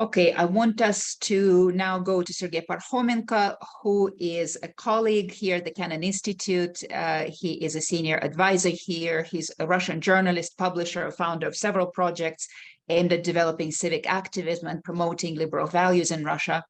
Okay, I want us to now go to Sergei Parhomenko, who is a colleague here at the Kennan Institute. He is a senior advisor here. He's a Russian journalist, publisher, founder of several projects aimed at developing civic activism and promoting liberal values in Russia.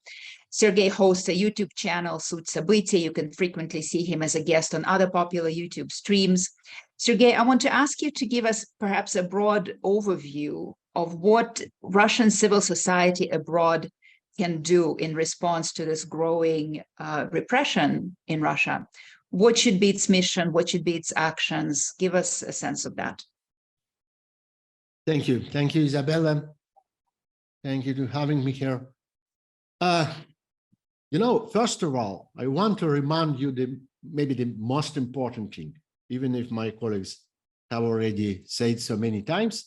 Sergei hosts a YouTube channel, Sуть событий. You can frequently see him as a guest on other popular YouTube streams. Sergei, I want to ask you to give us perhaps a broad overview of what Russian civil society abroad can do in response to this growing repression in Russia. What should be its mission? What should be its actions? Give us a sense of that. Thank you. Thank you, Isabella. Thank you for having me here. First of all, I want to remind you maybe the most important thing, even if my colleagues have already said so many times.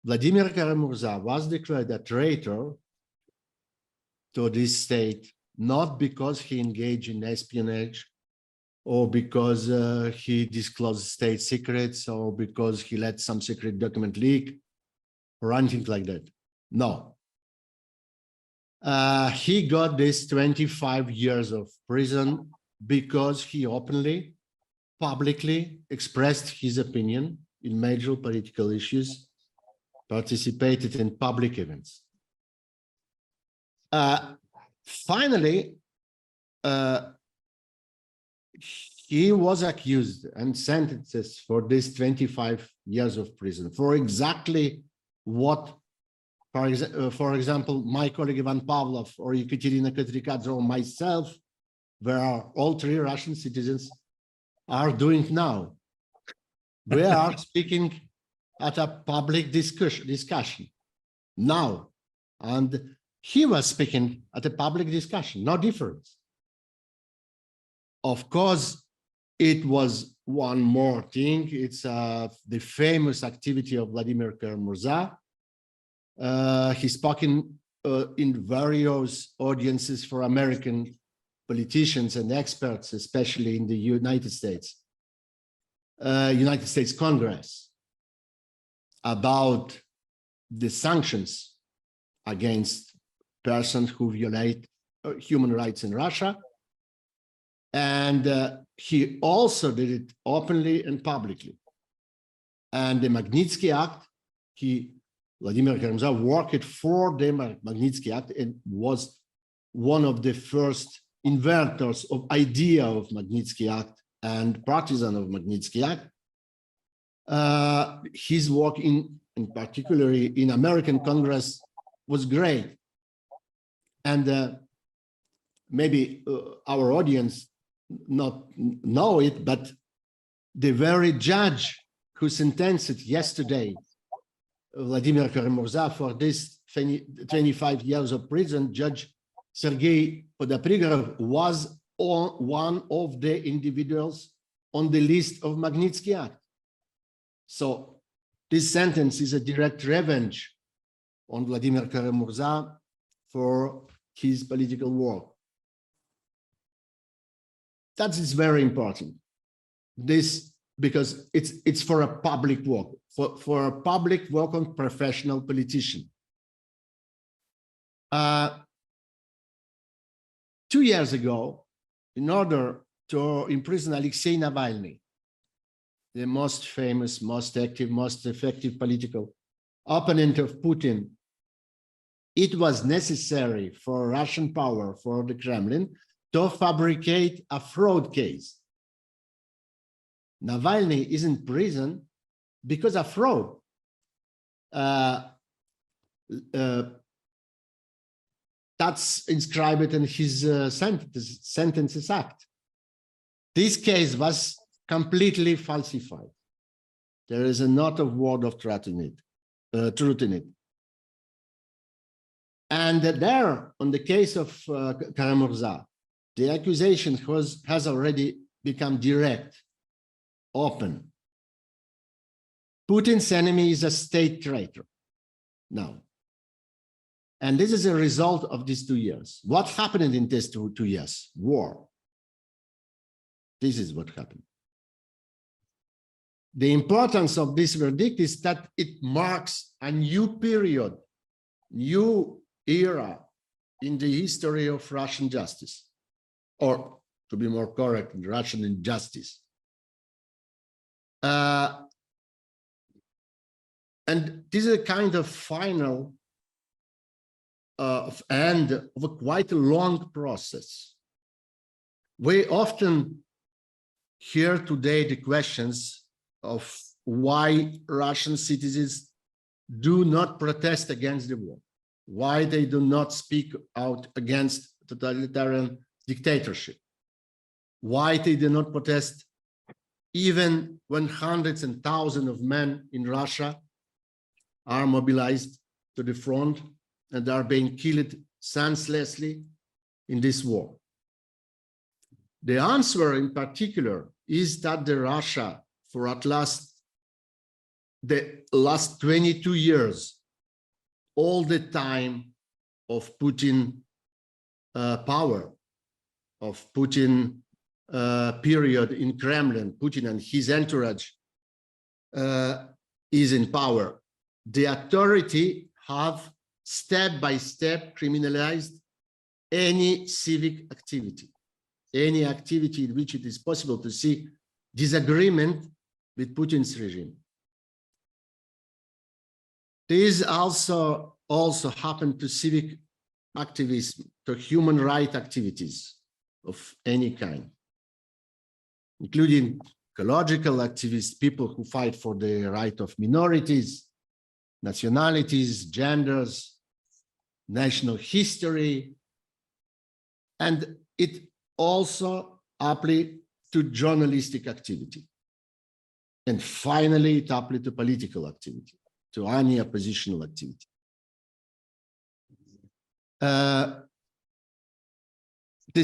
Vladimir Kara-Murze was declared a traitor to this state, not because he engaged in espionage or because he disclosed state secrets or because he let some secret document leak or anything like that. No. He got this 25 years of prison because he openly, publicly expressed his opinion in major political issues, participated in public events. Finally, he was accused and sentenced for this 25 years of prison for exactly what, for example, my colleague Ivan Pavlov or Ekaterina Kotrikadze or myself, where all three Russian citizens are doing now. We are speaking at a public discussion now, and he was speaking at a public discussion, no difference. Of course, it was one more thing. It's the famous activity of Vladimir Kara-Murze. He spoke in various audiences for American politicians and experts, especially in the United States Congress, about the sanctions against persons who violate human rights in Russia. And he also did it openly and publicly. And the Magnitsky Act, Vladimir Kara-Murze worked for the Magnitsky Act and was one of the first inventors of idea of Magnitsky Act and partisan of Magnitsky Act. His work in particularly in American Congress was great. And maybe our audience not know it, but the very judge who sentenced yesterday Vladimir Kara-Murze for this 25 years of prison, Judge Sergei Podopregorov, was one of the individuals on the list of Magnitsky Act. So this sentence is a direct revenge on Vladimir Kara-Murze for his political work. That is very important. This because it's for a public work, for a public work on professional politician. 2 years ago, in order to imprison Alexei Navalny, the most famous, most active, most effective political opponent of Putin, it was necessary for Russian power, for the Kremlin, to fabricate a fraud case. Navalny is in prison because of fraud. That's inscribed in his Sentences Act. This case was completely falsified. There is not a word of truth in it. And there, on the case of Kara-Murze, the accusation has already become direct, open. Putin's enemy is a state traitor now. And this is a result of these 2 years. What happened in these 2 years? War. This is what happened. The importance of this verdict is that it marks a new period, new era in the history of Russian justice, or to be more correct, Russian injustice. And this is a kind of final end of a quite a long process. We often hear today the questions of why Russian citizens do not protest against the war, why they do not speak out against totalitarian dictatorship, why they do not protest even when hundreds and thousands of men in Russia are mobilized to the front and are being killed senselessly in this war. The answer in particular is that the Russia, for at least the last 22 years, all the time of Putin power, of Putin period in Kremlin, Putin and his entourage is in power. The authority have step by step criminalized any civic activity, any activity in which it is possible to see disagreement with Putin's regime. This also happened to civic activism, to human rights activities of any kind, including ecological activists, people who fight for the right of minorities, nationalities, genders, national history, and it also applies to journalistic activity. And finally, it applies to political activity, to any oppositional activity. The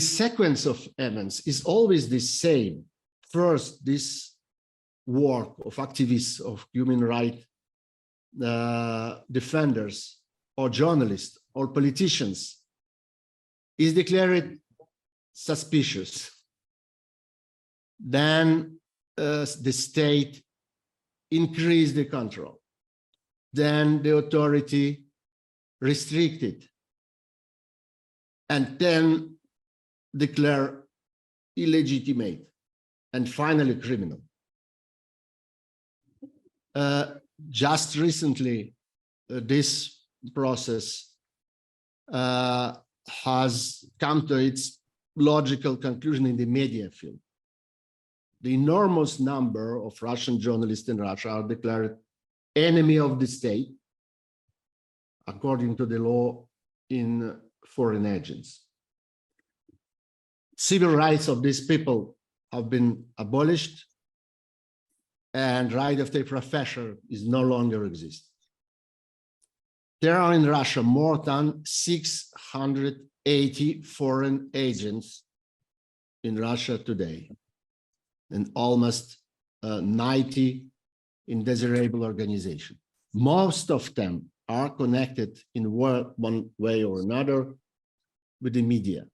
sequence of events is always the same. First, this work of activists, of human rights defenders, or journalists, or politicians is declared suspicious. Then the state increased the control. Then the authority restricted, and then declare illegitimate, and finally criminal. Just recently, this process has come to its logical conclusion in the media field. The enormous number of Russian journalists in Russia are declared enemy of the state, according to the law in foreign agents. Civil rights of these people have been abolished, and right of their profession is no longer exist. There are in Russia more than 680 foreign agents in Russia today, and almost 90 indesirable organizations. Most of them are connected in one way or another with the media.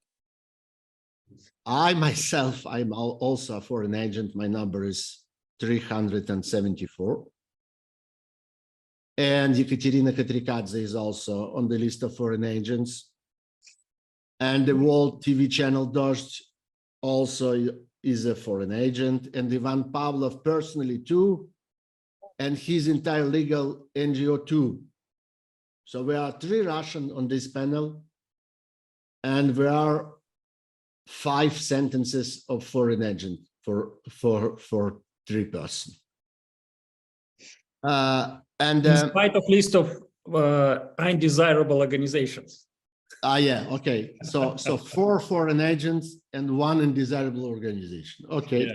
I myself, I'm also a foreign agent. My number is 374. And Ekaterina Katrikadze is also on the list of foreign agents. And the World TV channel Dozhd also is a foreign agent, and Ivan Pavlov personally too, and his entire legal NGO too. So we are 3 Russian on this panel, and there are 5 sentences of foreign agent for 3 persons. In spite of list of undesirable organizations. Yeah, okay. So 4 foreign agents and 1 undesirable organization. Okay.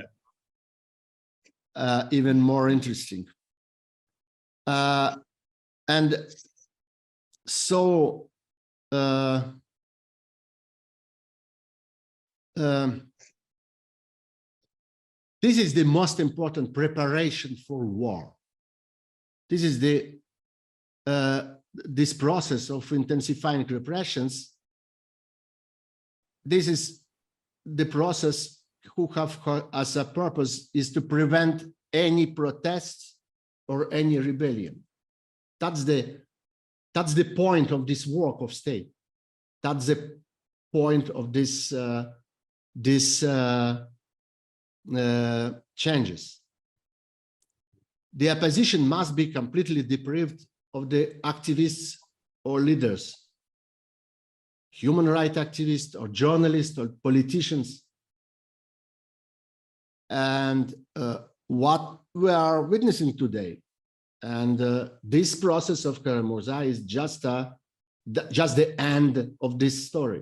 Yeah. Even more interesting. And so this is the most important preparation for war. This is the this process of intensifying repressions. This is the process who have as a purpose is to prevent any protests or any rebellion. That's the That's the point of this work of state. That's the point of this changes. The opposition must be completely deprived of the activists or leaders, human rights activists or journalists or politicians. And what we are witnessing today, and this process of Kara-Murza is just the end of this story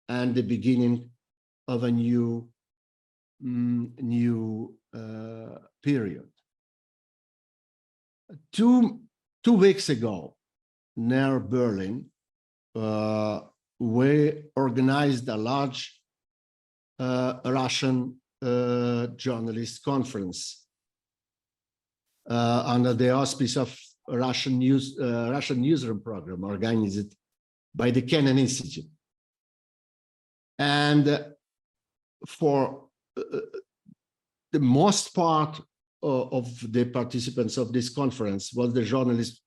and the beginning of a new period. Two weeks ago, near Berlin, we organized a large Russian journalist conference under the auspice of Russian newsroom program organized by the Kennana Institute. And for the most part of the participants of this conference was the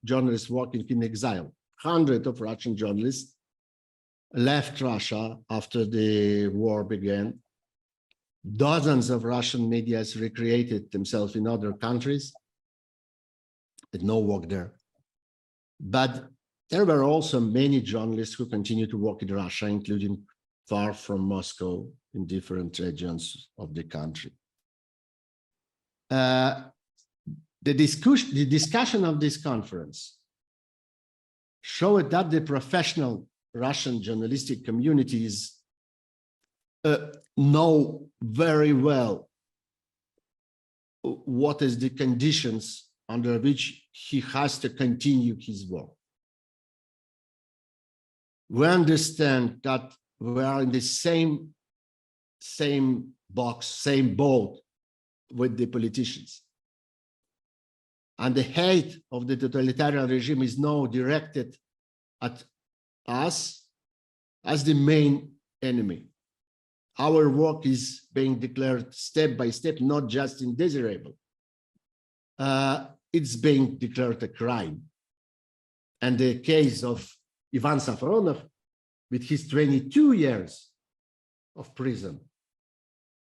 journalists working in exile. Hundreds of Russian journalists left Russia after the war began. Dozens of Russian media recreated themselves in other countries. Did no work there. But there were also many journalists who continued to work in Russia, including far from Moscow in different regions of the country. The discussion of this conference showed that the professional Russian journalistic communities know very well what is the conditions under which he has to continue his work. We understand that we are in the same box, same boat with the politicians. And the hate of the totalitarian regime is now directed at us as the main enemy. Our work is being declared step by step, not just indesirable. It's being declared a crime. And the case of Ivan Safronov, with his 22 years of prison,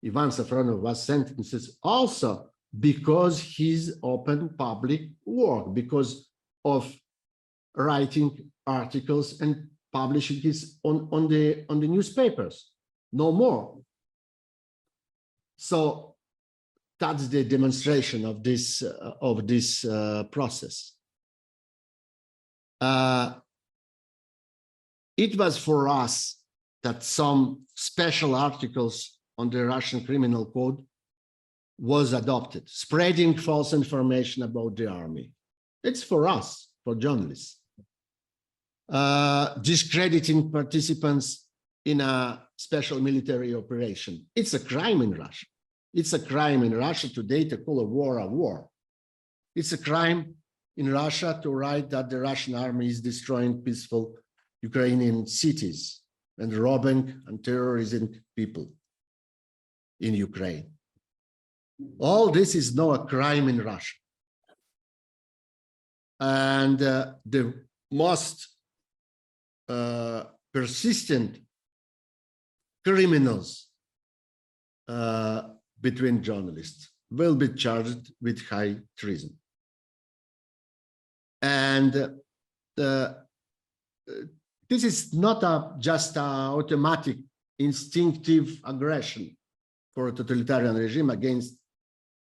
Ivan Safronov was sentenced also because his open public work, because of writing articles and publishing his on the newspapers, no more. So that's the demonstration of this process. It was for us that some special articles on the Russian criminal code was adopted, spreading false information about the army. It's for us, for journalists. Discrediting participants in a special military operation. It's a crime in Russia. It's a crime in Russia today to call a war a war. It's a crime in Russia to write that the Russian army is destroying peaceful Ukrainian cities and robbing and terrorizing people in Ukraine. All this is now a crime in Russia. And the most persistent criminals between journalists will be charged with high treason. And this is not just an automatic instinctive aggression for a totalitarian regime against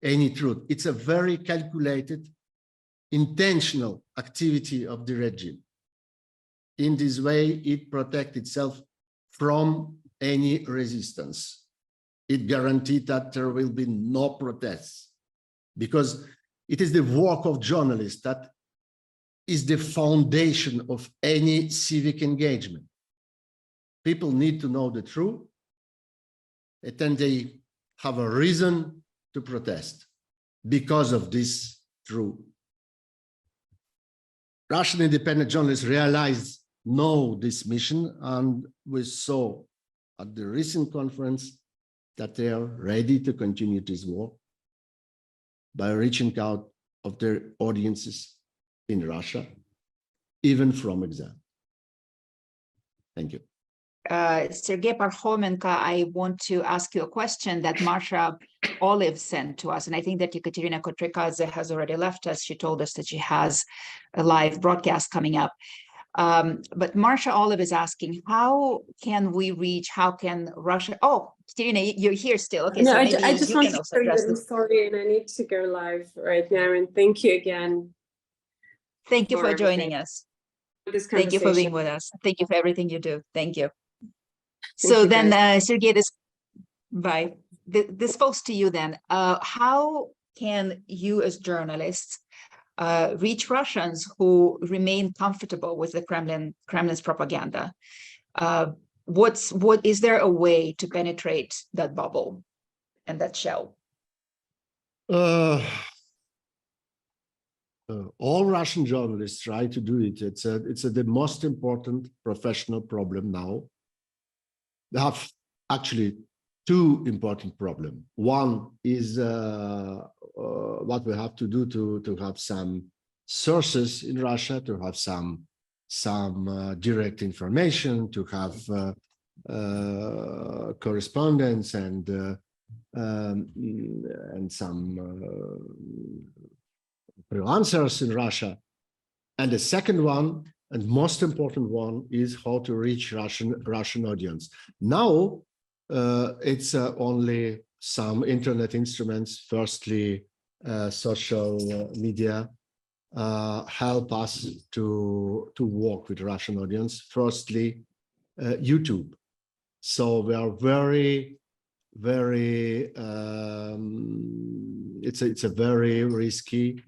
any truth. It's a very calculated, intentional activity of the regime. In this way, it protects itself from any resistance. It guaranteed that there will be no protests, because it is the work of journalists that is the foundation of any civic engagement. People need to know the truth, and then they have a reason to protest because of this truth. Russian independent journalists know this mission, and we saw at the recent conference that they are ready to continue this work by reaching out of their audiences in Russia even from exam. Thank you. Sergei Parkhomenko, I want to ask you a question that Marsha Olive sent to us. And I think that Ekaterina Kotrikadze has already left us. She told us that she has a live broadcast coming up. But Marsha Olive is asking, how can Russia, oh, Katerina, you're here still. Okay, no, so maybe I just you want can to also say address that I'm this. sorry and I need to go live right now. And thank you again. Thank you for everything, joining us. for this Thank you for being conversation. with us. Thank you for everything you do. Thank you. Thank So you, then, guys. Sergei, this falls to you then. How can you as journalists reach Russians who remain comfortable with the Kremlin's propaganda? Is there a way to penetrate that bubble and that shell? All Russian journalists try to do it. It's the most important professional problem now. They have actually two important problems. One is what we have to do to have some sources in Russia, to have some direct information, to have correspondence and some freelancers in Russia. And the second one, and most important one, is how to reach Russian audience. Now, it's only some internet instruments. Firstly, social media help us to work with Russian audience. Firstly, YouTube. So we are very it's a very risky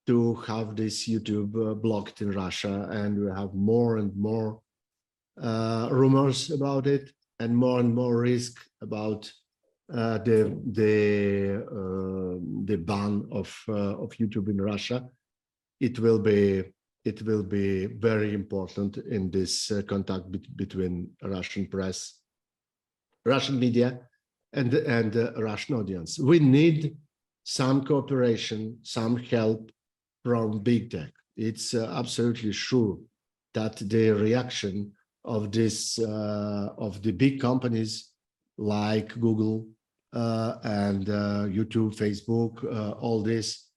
to have this YouTube blocked in Russia, and we have more and more rumors about it, and more risk about the ban of YouTube in Russia. It will be very important in this contact between Russian press, Russian media, and Russian audience. We need some cooperation, some help from big tech. It's absolutely sure that the reaction of this of the big companies like Google and YouTube, Facebook, all this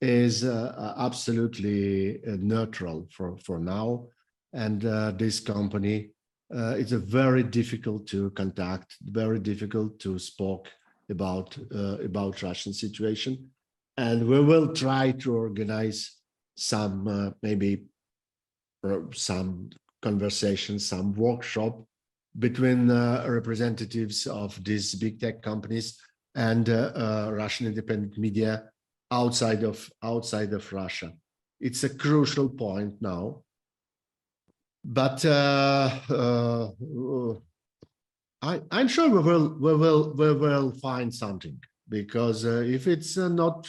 is absolutely neutral for now. And this company, it's a very difficult to contact, very difficult to speak about Russian situation. And we will try to organize some maybe some conversations, some workshop between representatives of these big tech companies and Russian independent media outside of Russia. It's a crucial point now. But I'm sure we will find something, because if it's not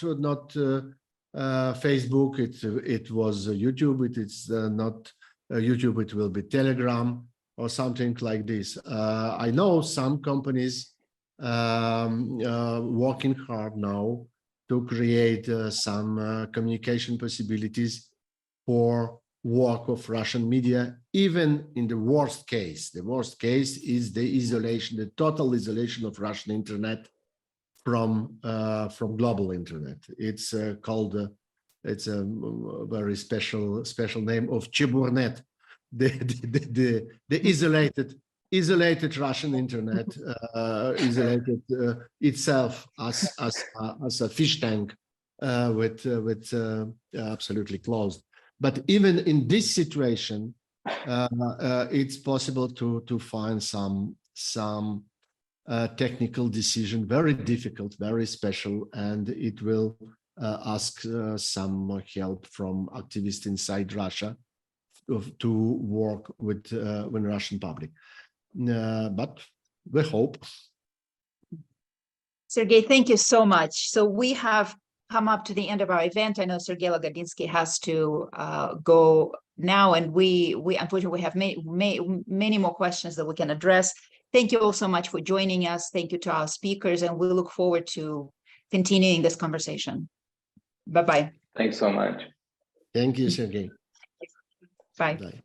Facebook, it was YouTube. It's not YouTube. It will be Telegram or something like this. I know some companies working hard now to create some communication possibilities for work of Russian media, even in the worst case. The worst case is the isolation, the total isolation of Russian internet from global internet. It's called, it's a very special name of Cheburnet, the isolated Russian internet, isolated itself as a fish tank with absolutely closed. But even in this situation, it's possible to find some technical decision, very difficult, very special, and it will ask some help from activists inside Russia to work with Russian public. But we hope. Sergei, thank you so much. So we have come up to the end of our event. I know Sergei Lagodinsky has to go now, and we unfortunately have many more questions that we can address. Thank you all so much for joining us. Thank you to our speakers, and we look forward to continuing this conversation. Bye-bye. Thanks so much. Thank you, Sergei. Bye. Bye.